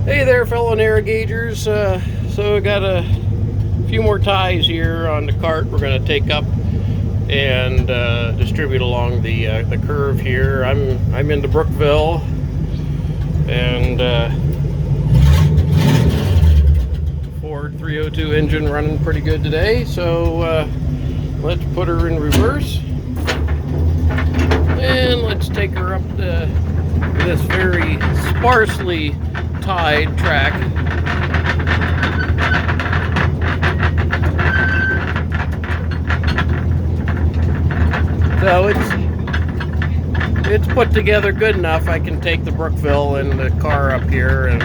Hey there, fellow narrow gaugers. So I got a few more ties here on the cart we're going to take up and distribute along the curve here. I'm into Brookville, and Ford 302 engine running pretty good today. So let's put her in reverse and let's take her up this very sparsely tied track. So it's put together good enough. I can take the Brookville and the car up here and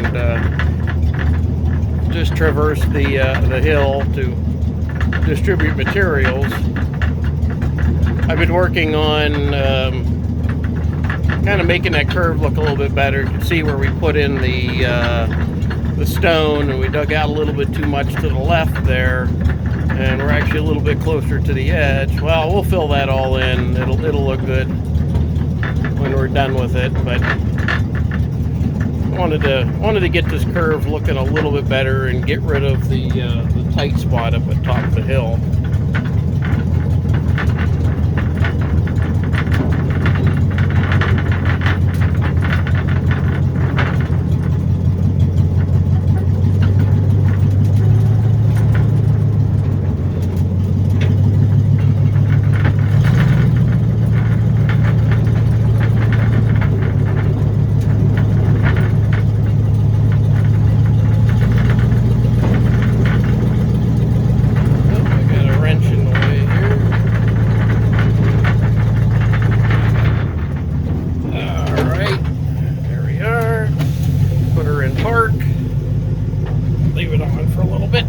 just traverse the hill to distribute materials. I've been working on kind of making that curve look a little bit better. You can see where we put in the stone, and we dug out a little bit too much to the left there, and we're actually a little bit closer to the edge. Well, we'll fill that all in. It'll look good when we're done with it. But wanted to get this curve looking a little bit better and get rid of the tight spot up at top of the hill. Leave it on for a little bit.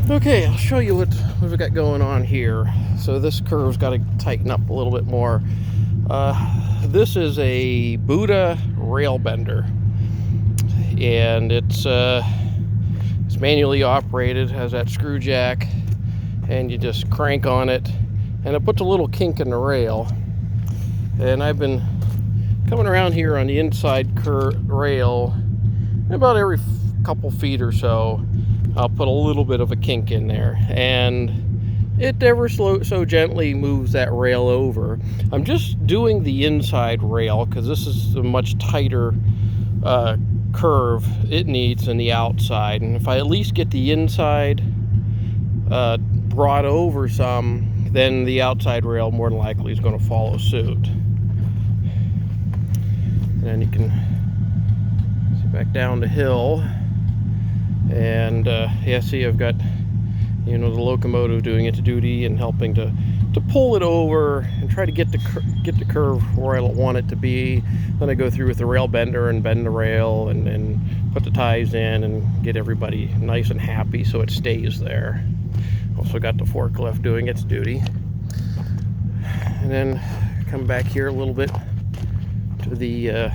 Okay, I'll show you what we've got going on here. So this curve's got to tighten up a little bit more. This is a Buddha rail bender, and it's manually operated, has that screw jack, and you just crank on it, and it puts a little kink in the rail. And I've been coming around here on the inside rail about every couple feet or so. I'll put a little bit of a kink in there, and it ever so gently moves that rail over. I'm just doing the inside rail because this is a much tighter curve it needs than the outside, and if I at least get the inside brought over some, then the outside rail more than likely is going to follow suit. And you can see back down the hill, and yeah, see, I've got, you know, the locomotive doing its duty and helping to pull it over and try to get the curve where I want it to be. Then I go through with the rail bender and bend the rail and put the ties in and get everybody nice and happy so it stays there. Also got the forklift doing its duty, and then come back here a little bit to the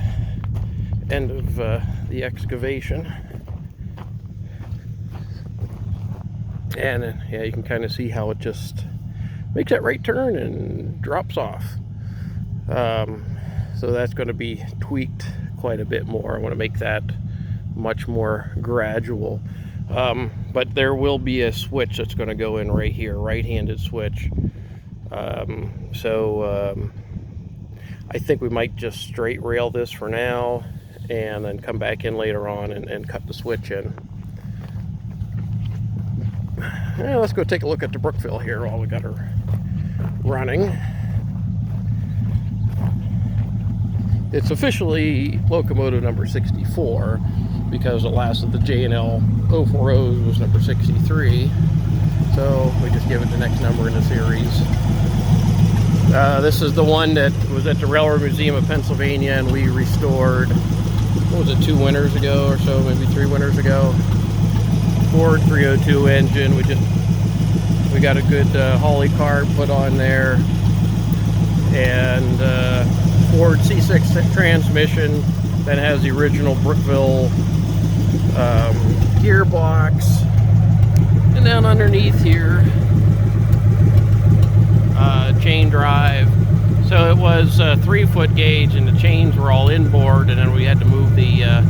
end of the excavation, and yeah, you can kind of see how it just makes that right turn and drops off. So that's going to be tweaked quite a bit more. I want to make that much more gradual, but there will be a switch that's going to go in right here, right-handed switch. I think we might just straight rail this for now and then come back in later on and cut the switch in. Yeah, let's go take a look at the Brookville here while we got her running. It's officially locomotive number 64 because the last of the J&L 040s was number 63. So we just give it the next number in the series. This is the one that was at the Railroad Museum of Pennsylvania, and we restored, what was it, 2 winters ago or so, maybe 3 winters ago. Ford 302 engine. We got a good Holly cart put on there, and Ford C6 transmission that has the original Brookville gearbox, and down underneath here chain drive. So it was a 3-foot gauge, and the chains were all inboard, and then we had to move the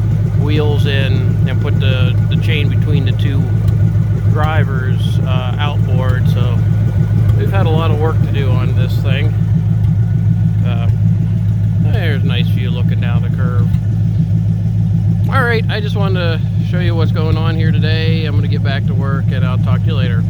wheels in and put the chain between the two drivers outboard. So we've had a lot of work to do on this thing. There's a nice view looking down the curve. All right, I just wanted to show you what's going on here today. I'm going to get back to work, and I'll talk to you later.